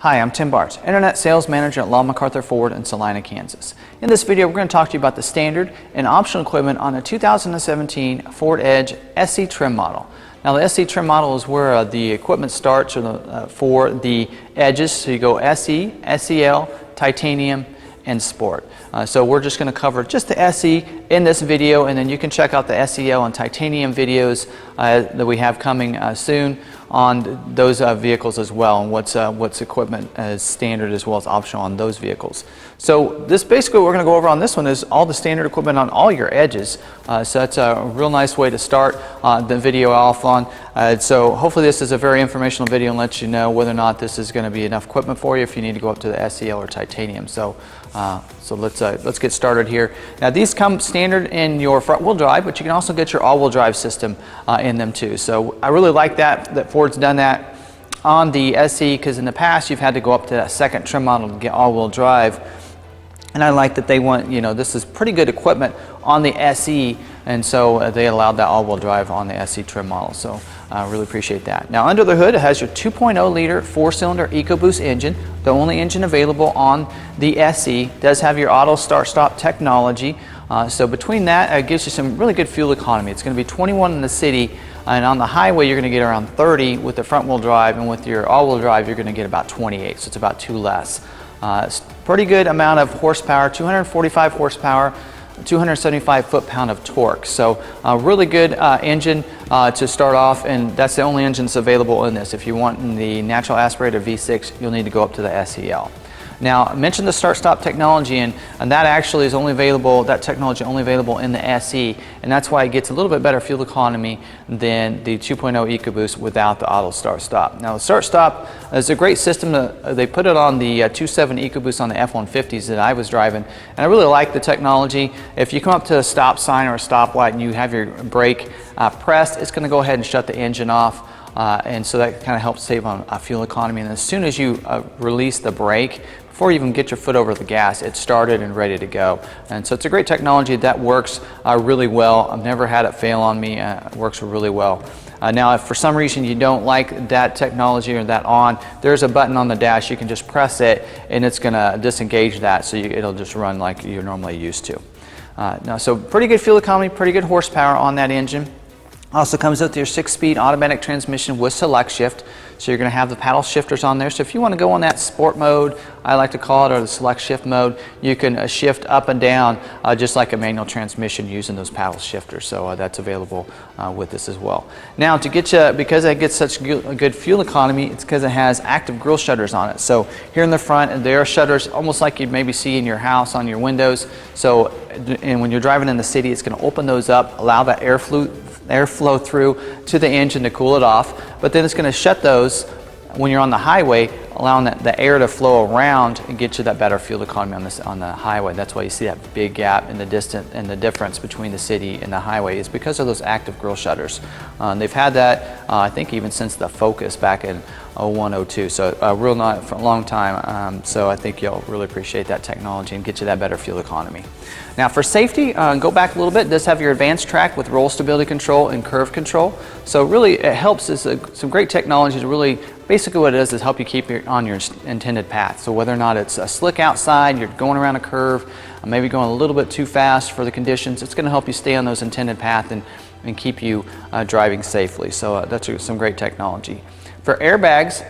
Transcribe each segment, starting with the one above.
Hi, I'm Tim Bartz, Internet Sales Manager at McArthur Ford in Salina, Kansas. In this video, we're going to talk to you about the standard and optional equipment on a 2017 Ford Edge SE trim model. Now, the SE trim model is where the equipment starts for the edges. So you go SE, SEL, Titanium, and Sport. So we're just going to cover just the SE in this video, and then you can check out the SEL and Titanium videos that we have coming soon on those vehicles as well, and what's equipment as standard as well as optional on those vehicles. So this basically what we're going to go over on this one is all the standard equipment on all your edges. So that's a real nice way to start the video off on. So hopefully this is a very informational video and lets you know whether or not this is going to be enough equipment for you if you need to go up to the SEL or Titanium. So let's get started here. Now these come standard in your front wheel drive, but you can also get your all-wheel drive system in them too. So I really like that Ford's done that on the SE, because in the past you've had to go up to that second trim model to get all-wheel drive. And I like that they want, this is pretty good equipment on the SE, and so they allowed that all-wheel drive on the SE trim model. So I really appreciate that. Now under the hood, it has your 2.0 liter 4-cylinder EcoBoost engine, the only engine available on the SE. It does have your auto start-stop technology. So between that, it gives you some really good fuel economy. It's going to be 21 in the city, and on the highway you're going to get around 30 with the front wheel drive, and with your all-wheel drive you're going to get about 28, so it's about 2 less. It's pretty good amount of horsepower, 245 horsepower, 275 foot-pound of torque. So a really good engine to start off, and that's the only engine that's available in this. If you want the natural aspirated V6, you'll need to go up to the SEL. Now, I mentioned the start-stop technology, and that actually is only available, that technology only available in the SE, and that's why it gets a little bit better fuel economy than the 2.0 EcoBoost without the auto start-stop. Now, the start-stop is a great system. They put it on the 2.7 EcoBoost on the F-150s that I was driving, and I really like the technology. If you come up to a stop sign or a stoplight and you have your brake pressed, it's going to go ahead and shut the engine off. And so that kind of helps save on fuel economy. And as soon as you release the brake, before you even get your foot over the gas, it's started and ready to go. And so it's a great technology that works really well. I've never had it fail on me. It works really well. Now, if for some reason you don't like that technology or that on, there's a button on the dash. You can just press it, and it's going to disengage that, so it'll just run like you're normally used to. Now, so pretty good fuel economy, pretty good horsepower on that engine. Also comes with your 6-speed automatic transmission with select shift. So you're going to have the paddle shifters on there. So if you want to go on that sport mode, I like to call it, or the select shift mode, you can shift up and down just like a manual transmission using those paddle shifters. So that's available with this as well. Now to get you, because it gets such good fuel economy, it's because it has active grille shutters on it. So here in the front, there are shutters almost like you'd maybe see in your house on your windows. So and when you're driving in the city, it's going to open those up, allow that airflow through to the engine to cool it off, but then it's going to shut those when you're on the highway, allowing the air to flow around and get you that better fuel economy on the highway. That's why you see that big gap in the distance and the difference between the city and the highway is because of those active grille shutters. They've had that I think even since the Focus back in 01, 02, so real not for a long time. So I think you'll really appreciate that technology and get you that better fuel economy. Now for safety, go back a little bit. It does have your advanced track with roll stability control and curve control. So really it helps. It's some great technology to really, basically what it is help you keep on your intended path. So whether or not it's a slick outside, you're going around a curve, maybe going a little bit too fast for the conditions, it's going to help you stay on those intended path and keep you driving safely. So that's some great technology. For airbags,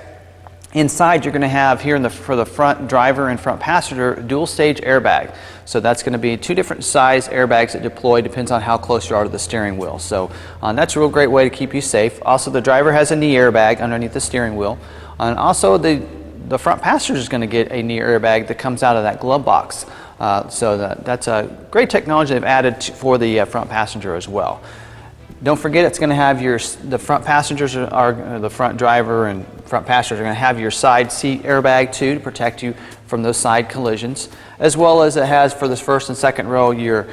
inside you're going to have here for the front driver and front passenger dual stage airbag. So that's going to be 2 different size airbags that deploy, depends on how close you are to the steering wheel. So that's a real great way to keep you safe. Also the driver has a knee airbag underneath the steering wheel, and also the front passenger is going to get a knee airbag that comes out of that glove box. So that's a great technology they've added for the front passenger as well. Don't forget, it's going to have the front passengers the front driver and front passengers are going to have your side seat airbag too to protect you from those side collisions, as well as it has for this first and second row your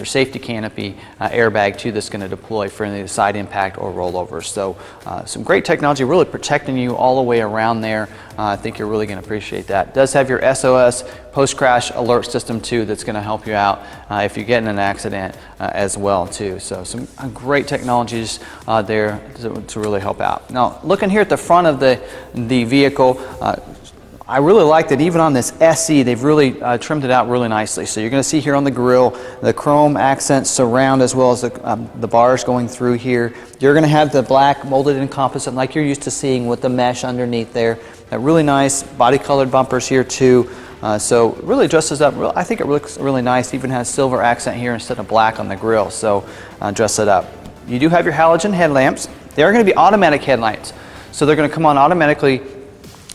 safety canopy airbag too that's going to deploy for any side impact or rollovers. So some great technology really protecting you all the way around there. I think you're really going to appreciate that. It does have your SOS post-crash alert system too that's going to help you out if you get in an accident as well too. So some great technologies there to really help out. Now looking here at the front of the vehicle, I really like that even on this SE, they've really trimmed it out really nicely. So you're going to see here on the grille, the chrome accent surround as well as the bars going through here. You're going to have the black molded in composite like you're used to seeing with the mesh underneath there. Really nice body colored bumpers here too. So really dresses up, I think it looks really nice. Even has silver accent here instead of black on the grille. So dress it up. You do have your halogen headlamps. They are going to be automatic headlights. So they're going to come on automatically,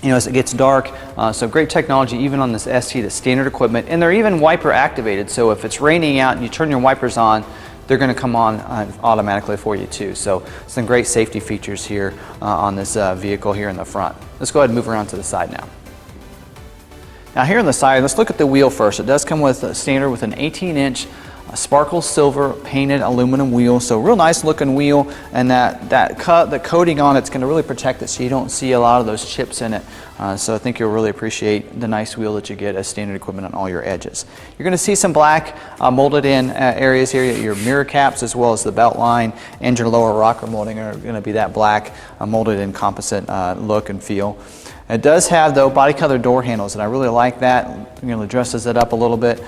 you know, as it gets dark. So great technology even on this ST, the standard equipment, and they're even wiper activated. So if it's raining out and you turn your wipers on, they're going to come on automatically for you too. So some great safety features here on this vehicle here in the front. Let's go ahead and move around to the side now. Now here on the side, let's look at the wheel first. It does come with a standard with an 18-inch sparkle silver painted aluminum wheel, so real nice looking wheel, and the coating on it's going to really protect it so you don't see a lot of those chips in it. So I think you'll really appreciate the nice wheel that you get as standard equipment on all your edges. You're going to see some black molded in areas here, your mirror caps as well as the belt line and your lower rocker molding are going to be that black molded in composite look and feel. It does have, though, body colored door handles, and I really like that. You know, it dresses it up a little bit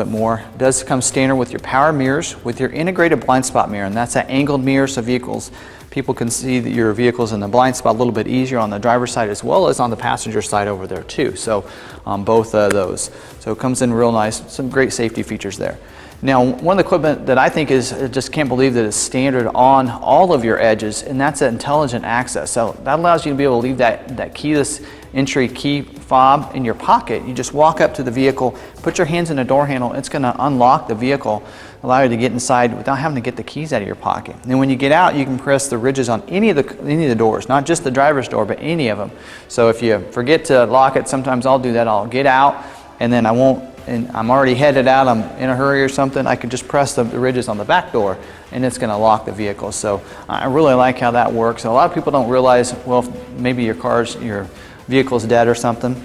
more. It does come standard with your power mirrors, with your integrated blind spot mirror, and that's that angled mirror, so people can see that your vehicles in the blind spot a little bit easier on the driver's side as well as on the passenger side over there too. So both of those. So it comes in real nice, some great safety features there. Now, one of the equipment that I think is, just can't believe that it's standard on all of your edges, and that's that intelligent access. So that allows you to be able to leave that keyless entry key fob in your pocket. You just walk up to the vehicle, put your hands in the door handle, it's going to unlock the vehicle, allow you to get inside without having to get the keys out of your pocket. And then when you get out, you can press the ridges on any of the doors, not just the driver's door, but any of them. So if you forget to lock it, sometimes I'll do that. I'll get out, and then I'm already headed out, I'm in a hurry or something, I can just press the ridges on the back door and it's going to lock the vehicle. So I really like how that works. A lot of people don't realize, well, maybe your vehicle's dead or something.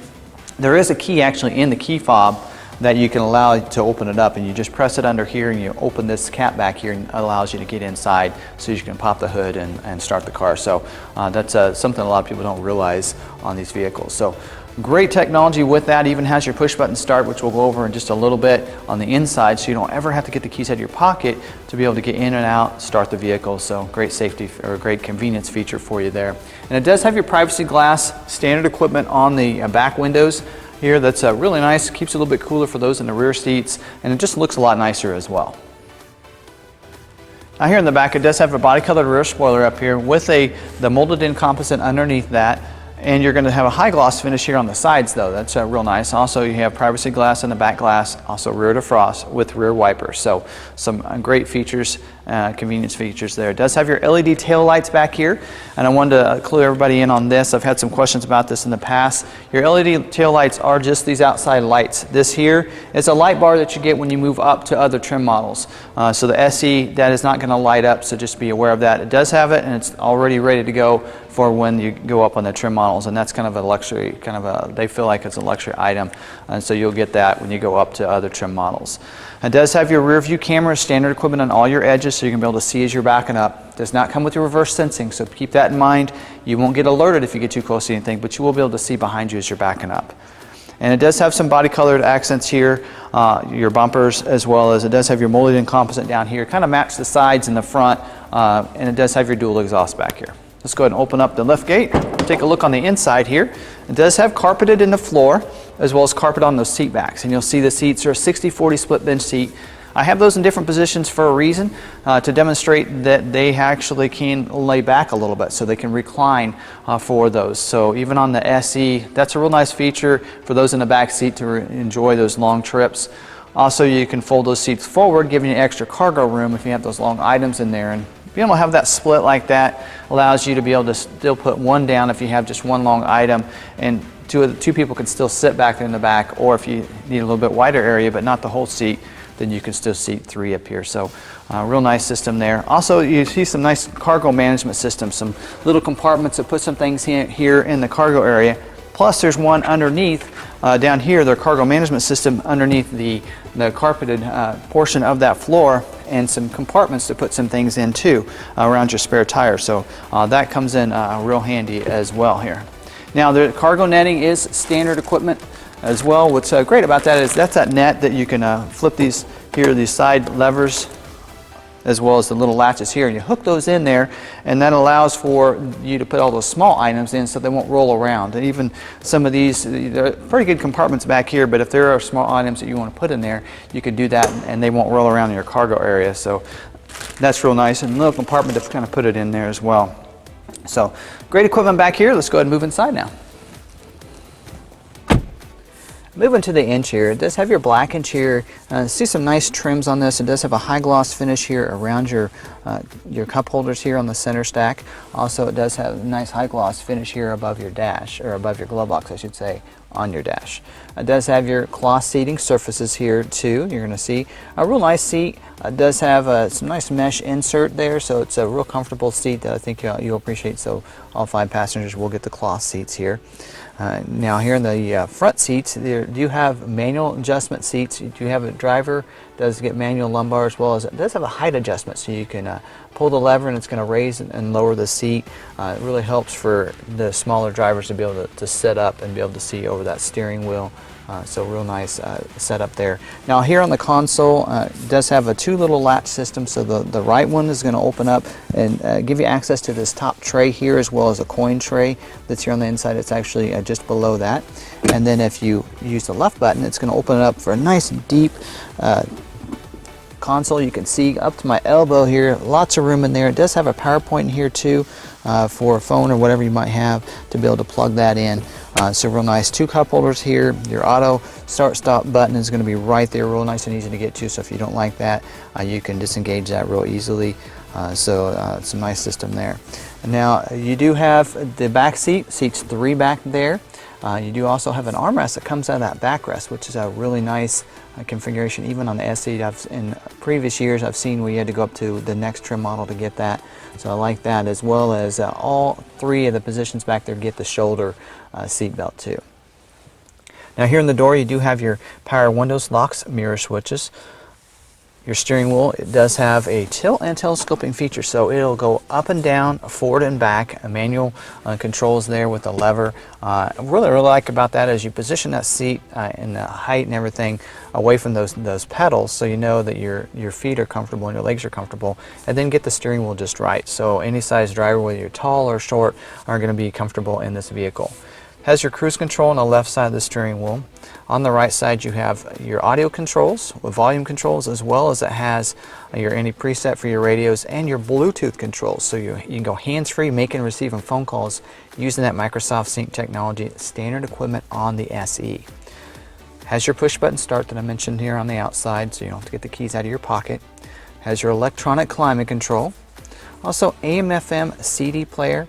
There is a key actually in the key fob that you can allow to open it up, and you just press it under here and you open this cap back here and it allows you to get inside so you can pop the hood and start the car. So that's something a lot of people don't realize on these vehicles. So great technology with that. Even has your push button start, which we'll go over in just a little bit on the inside, so you don't ever have to get the keys out of your pocket to be able to get in and out, start the vehicle. So great safety or great convenience feature for you there. And it does have your privacy glass standard equipment on the back windows here. That's really nice, keeps it a little bit cooler for those in the rear seats, and it just looks a lot nicer as well. Now here in the back, it does have a body colored rear spoiler up here with the molded in composite underneath that. And you're going to have a high gloss finish here on the sides though. That's real nice. Also you have privacy glass in the back glass, also rear defrost with rear wipers. So some great features, convenience features there. It does have your LED tail lights back here, and I wanted to clue everybody in on this. I've had some questions about this in the past. Your LED tail lights are just these outside lights. This here is a light bar that you get when you move up to other trim models. So the SE, that is not going to light up, so just be aware of that. It does have it, and it's already ready to go for when you go up on the trim models, and that's kind of a luxury, they feel like it's a luxury item, and so you'll get that when you go up to other trim models. It does have your rear view camera, standard equipment on all your edges, so you can be able to see as you're backing up. It does not come with your reverse sensing, so keep that in mind. You won't get alerted if you get too close to anything, but you will be able to see behind you as you're backing up. And it does have some body colored accents here, your bumpers, as well as it does have your molded in composite down here, kind of match the sides and the front, and it does have your dual exhaust back here. Let's go ahead and open up the lift gate. Take a look on the inside here. It does have carpeted in the floor as well as carpet on those seat backs. And you'll see the seats are a 60-40 split bench seat. I have those in different positions for a reason, to demonstrate that they actually can lay back a little bit so they can recline for those. So even on the SE, that's a real nice feature for those in the back seat to enjoy those long trips. Also, you can fold those seats forward, giving you extra cargo room if you have those long items in there. And being able to have that split like that allows you to be able to still put one down if you have just one long item, and two people can still sit back in the back, or if you need a little bit wider area but not the whole seat, then you can still seat three up here. So real nice system there. Also, you see some nice cargo management systems, some little compartments that put some things here in the cargo area. Plus there's one underneath down here, their cargo management system underneath the carpeted portion of that floor, and some compartments to put some things in too around your spare tire. So that comes in real handy as well here. Now the cargo netting is standard equipment as well. What's great about that is that's that net that you can flip these side levers as well as the little latches here, and you hook those in there, and that allows for you to put all those small items in so they won't roll around. And even some of these, there are pretty good compartments back here, but if there are small items that you want to put in there, you can do that and they won't roll around in your cargo area. So that's real nice, and a little compartment to kind of put it in there as well. So great equipment back here. Let's go ahead and move inside now. Moving to the interior, it does have your black interior. See some nice trims on this. It does have a high gloss finish here around your cup holders here on the center stack. Also, it does have a nice high gloss finish here above your dash, or above your glove box, I should say, on your dash. It does have your cloth seating surfaces here too. You're going to see a real nice seat. It does have some nice mesh insert there, so it's a real comfortable seat that I think you'll appreciate. So all 5 passengers will get the cloth seats here. Now here in the front seats, there do have manual adjustment seats. You do have a driver, does get manual lumbar, as well as it does have a height adjustment, so you can pull the lever and it's going to raise and lower the seat. It really helps for the smaller drivers to be able to sit up and be able to see over that steering wheel. So real nice setup there. Now here on the console, it does have a 2 little latch system. So the right one is going to open up and give you access to this top tray here, as well as a coin tray that's here on the inside. It's actually just below that. And then if you use the left button, it's going to open it up for a nice deep console. You can see up to my elbow here, lots of room in there. It does have a power point in here too, for a phone or whatever you might have to be able to plug that in. So real nice 2 cup holders here. Your auto start stop button is going to be right there, real nice and easy to get to. So if you don't like that, you can disengage that real easily. So it's a nice system there. And now you do have the back seat, seats 3 back there. You do also have an armrest that comes out of that backrest, which is a really nice configuration. Even on the SE, in previous years I've seen where you had to go up to the next trim model to get that. So I like that, as well as all 3 of the positions back there get the shoulder seat belt too. Now here in the door, you do have your power windows, locks, mirror switches. Your steering wheel, it does have a tilt and telescoping feature, so it'll go up and down, forward and back. Manual controls there with a lever. Really like about that is you position that seat and the height and everything away from those pedals, so you know that your feet are comfortable and your legs are comfortable, and then get the steering wheel just right. So any size driver, whether you're tall or short, are going to be comfortable in this vehicle. Has your cruise control on the left side of the steering wheel. On the right side, you have your audio controls with volume controls, as well as it has your any preset for your radios and your Bluetooth controls. So you can go hands-free, making and receiving phone calls using that Microsoft Sync technology, standard equipment on the SE. Has your push button start that I mentioned here on the outside, so you don't have to get the keys out of your pocket. Has your electronic climate control. Also AM/FM CD player.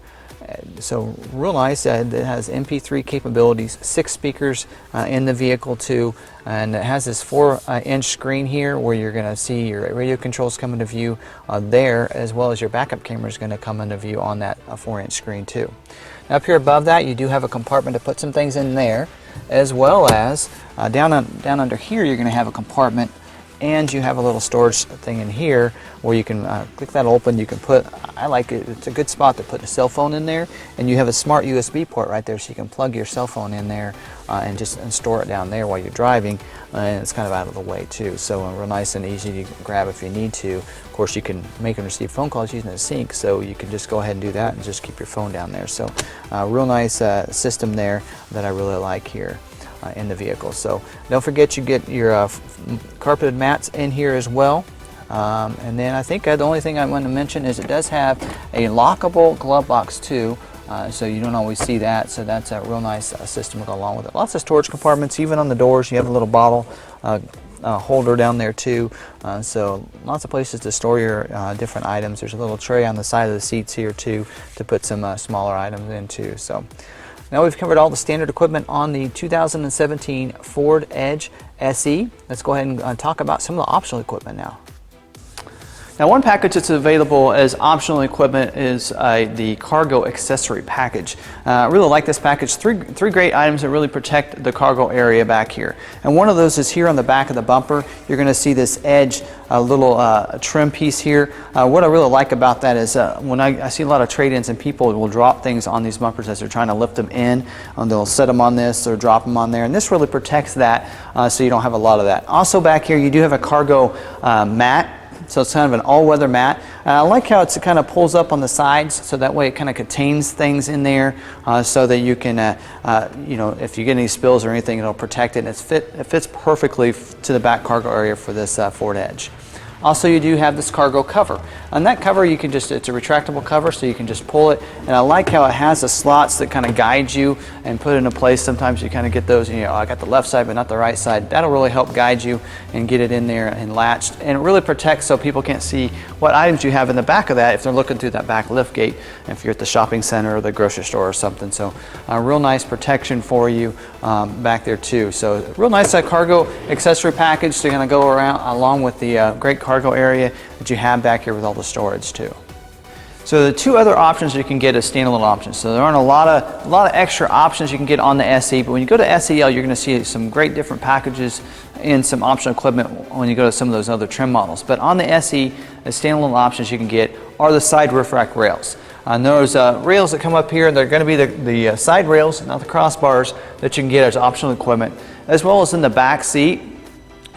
So real nice. It has MP3 capabilities, 6 speakers in the vehicle too, and it has this 4-inch screen here where you're going to see your radio controls come into view there, as well as your backup camera is going to come into view on that 4-inch screen too. Now up here above that, you do have a compartment to put some things in there, as well as down under here, you're going to have a compartment. And you have a little storage thing in here where you can click that open. You can put, I like it, it's a good spot to put a cell phone in there. And you have a smart USB port right there, so you can plug your cell phone in there and store it down there while you're driving. And it's kind of out of the way too. So real nice and easy to grab if you need to. Of course, you can make and receive phone calls using a sync, so you can just go ahead and do that and just keep your phone down there. So real nice system there that I really like here in the vehicle. So don't forget, you get your carpeted mats in here as well. And then I think the only thing I want to mention is it does have a lockable glove box too, so you don't always see that. So that's a real nice system to go along with it. Lots of storage compartments, even on the doors. You have a little bottle holder down there too, so lots of places to store your different items. There's a little tray on the side of the seats here too to put some smaller items in too. So now we've covered all the standard equipment on the 2017 Ford Edge SE. Let's go ahead and talk about some of the optional equipment now. Now, one package that's available as optional equipment is the cargo accessory package. I really like this package. Three great items that really protect the cargo area back here. And one of those is here on the back of the bumper. You're going to see this edge, a little trim piece here. What I really like about that is when I see a lot of trade-ins and people will drop things on these bumpers as they're trying to lift them in, and they'll set them on this or drop them on there, and this really protects that so you don't have a lot of that. Also back here you do have a cargo mat. So it's kind of an all-weather mat. I like how it kind of pulls up on the sides, so that way it kind of contains things in there so that you can, you know, if you get any spills or anything, it'll protect it. And it fits perfectly to the back cargo area for this Ford Edge. Also, you do have this cargo cover. On that cover, you can just, it's a retractable cover, so you can just pull it. And I like how it has the slots that kind of guide you and put it into place. Sometimes you kind of get those, and you know, I got the left side but not the right side. That'll really help guide you and get it in there and latched. And it really protects so people can't see what items you have in the back of that if they're looking through that back lift gate, if you're at the shopping center or the grocery store or something. So a real nice protection for you back there too. So real nice cargo accessory package to kind of go around along with the great cargo area that you have back here with all the storage too. So the two other options you can get as standalone options. So there aren't a lot of extra options you can get on the SE, but when you go to SEL, you're going to see some great different packages and some optional equipment when you go to some of those other trim models. But on the SE, the standalone options you can get are the side roof rack rails. Those rails that come up here, they're going to be the side rails, not the crossbars, that you can get as optional equipment, as well as in the back seat.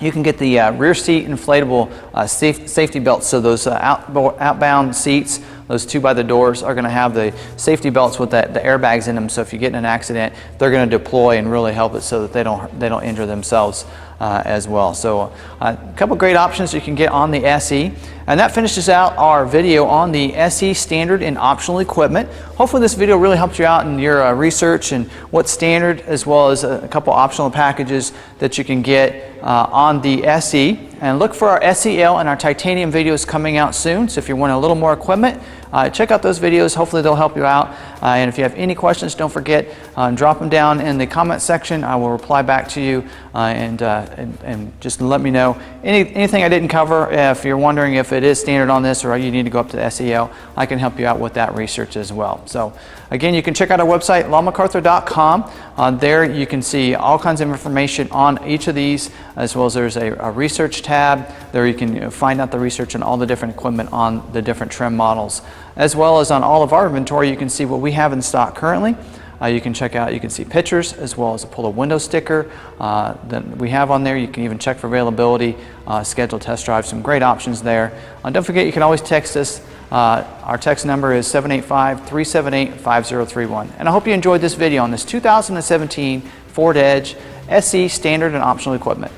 You can get the rear seat inflatable safety belts. So those outbound seats, those 2-by-the-doors, are going to have the safety belts with the airbags in them. So if you get in an accident, they're going to deploy and really help it so that they don't injure themselves as well. So a couple great options you can get on the SE. And that finishes out our video on the SE standard and optional equipment. Hopefully this video really helped you out in your research and what's standard, as well as a couple optional packages that you can get on the SE. And look for our SEL and our titanium videos coming out soon. So if you want a little more equipment, check out those videos. Hopefully they'll help you out. And if you have any questions, don't forget, drop them down in the comment section. I will reply back to you and just let me know anything I didn't cover. If you're wondering if it is standard on this or you need to go up to the SEL, I can help you out with that research as well. So again, you can check out our website, lawmacarthur.com. There you can see all kinds of information on each of these, as well as there's a research tab. There you can find out the research on all the different equipment on the different trim models, as well as on all of our inventory. You can see what we have in stock currently. You can check out, you can see pictures, as well as pull a window sticker that we have on there. You can even check for availability, schedule test drive, some great options there. Don't forget, you can always text us. Our text number is 785-378-5031. And I hope you enjoyed this video on this 2017 Ford Edge SE standard and optional equipment.